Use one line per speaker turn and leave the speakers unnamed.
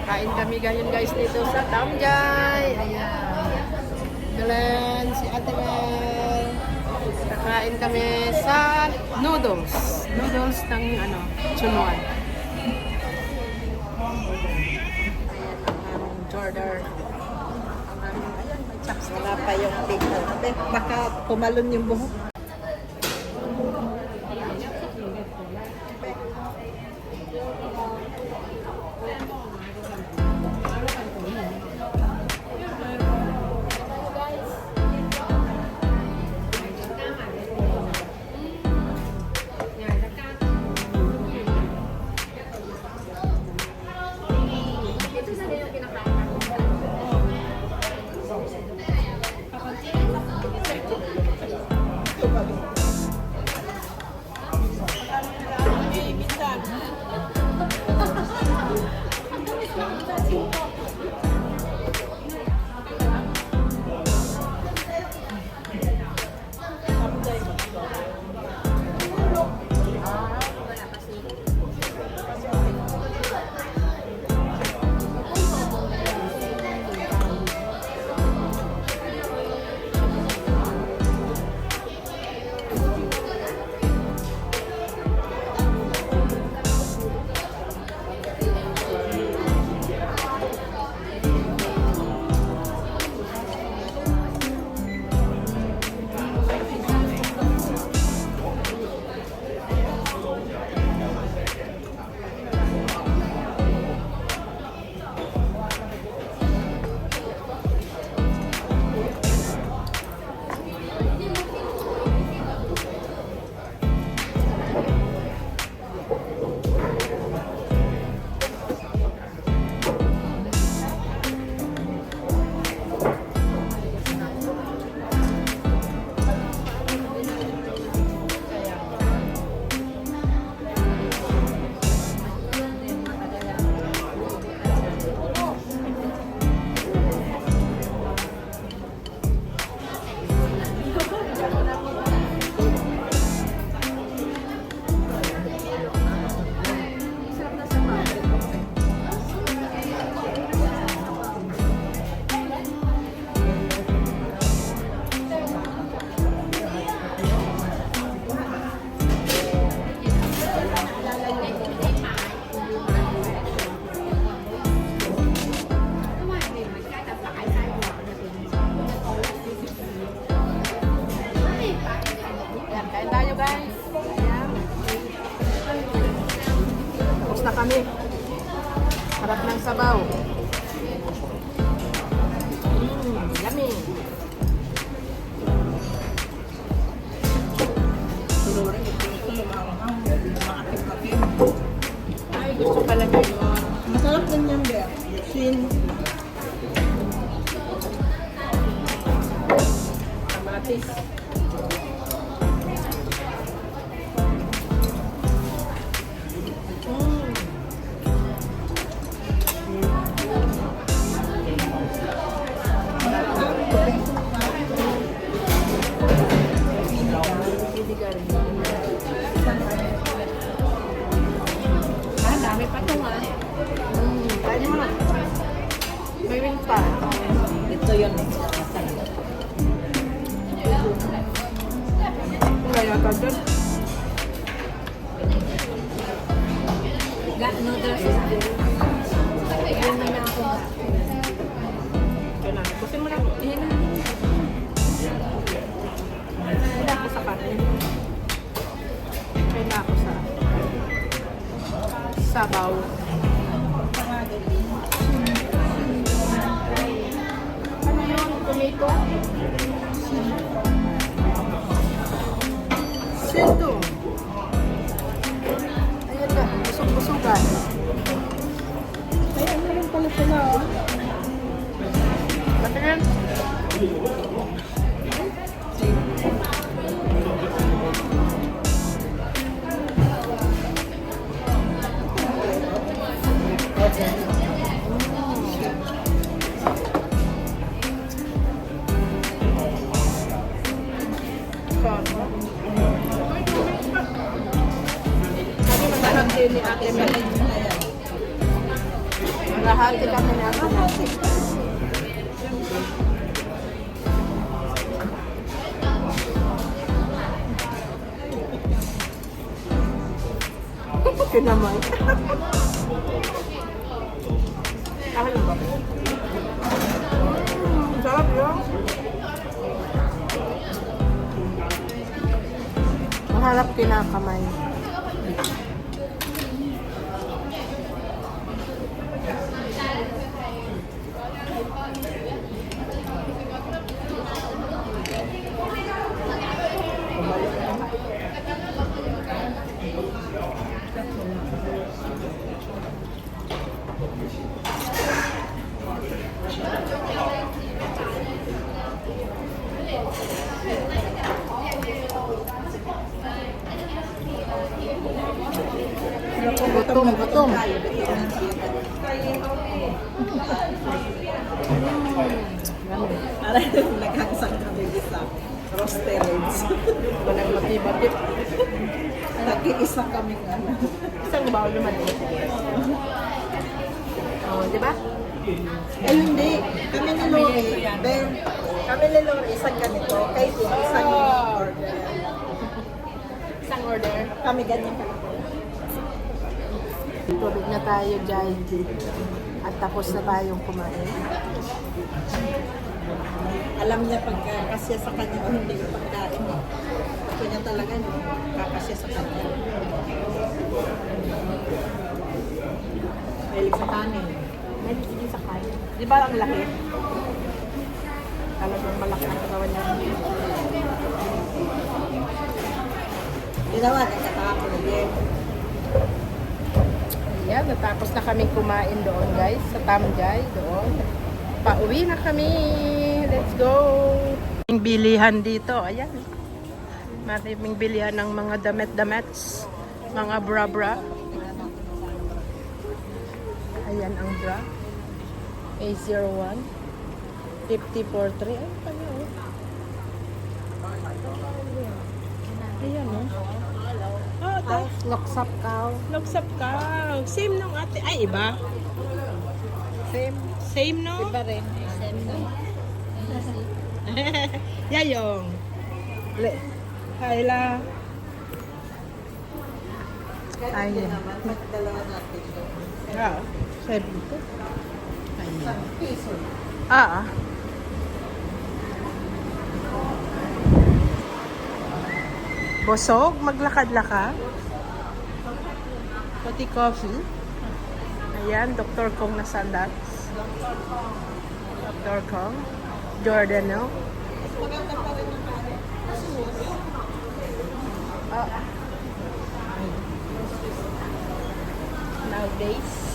Kain kami ngayon guys dito sa Tamjay. Ayan. Glenn, si Ate Mel. Kakain kami sa noodles. Noodles ng Chunwan. Ayan ang Jordan.
Ayan, may chops. Wala pa yung pizza. Baka pumalon yung buhok.
Na kami. Harap ng sabaw. Yummy. Ay, gusto pala nyo.
Masarap din yan, Bea. Sin.
Kamatis.
Dami pa ito nga.
Kain mo na. May wing pa.
Ito yun eh.
Wala yata dyan.
Got noodles. Ayan na lang ako.
Kaya na. Kusin mo na. Iyan na. Kaya ako sa kanin. Kaya ako sa sabaw. Ano yun? Tomato? Sento. Ayan na. Busog-busogan.
Ay, ano rin pala sila, oh.
Patingin. Sabi masarap din ni Ate Mel. Kalahati kami na ako natin. Kinamay. Ako lang ba? Sarap yun. Maharap kinakamay. Gutom, gutom.
Para naghangsang kami isa. Rostereds.
Walang matibakit.
Nag-iisa kami nga.
Isang bawl naman eh. Oh, di ba?
Ay, hindi. Kami ni Lori. Ben, kami ni Lori, isang ganito. Kay Tim, isang order.
Isang order.
Kami ganyan kami.
Tubig na tayo, Jai. At tapos na tayong kumain.
Alam niya pagkakasya sa kanya o hindi yung pagkain. Ako niya talaga kakasya sa kanya. Mahilig sa kanin.
May sige sa kain. Di ba ang laki? Talagang malaki ang katawan niya.
Ginawa niya katapon ulit.
Ayan, natapos na kami kumain doon, guys. Sa Tamjay, doon. Pauwi na kami. Let's go. Maraming bilihan dito. Ayan. Maraming bilihan ng mga damit-damets. Mga bra-bra. Ayan ang bra. A01. 5043. Ay, pala oh. Ayan oh. Oh, ito.
Loksap cow.
Logsap ka. Same nung ate. Ay, iba.
Same.
Same no?
Iba rin. Same din.
Yayong. Hayla. Ayan.
Naman, magdalawa natin.
Ah, 7 to. Ayan.
Piso.
Ah. Bosog, maglakad-lakad. Pati coffee. Ayan, Dr. Kong na sandals. Dr. Kong. Giordano. Ah. Nowadays.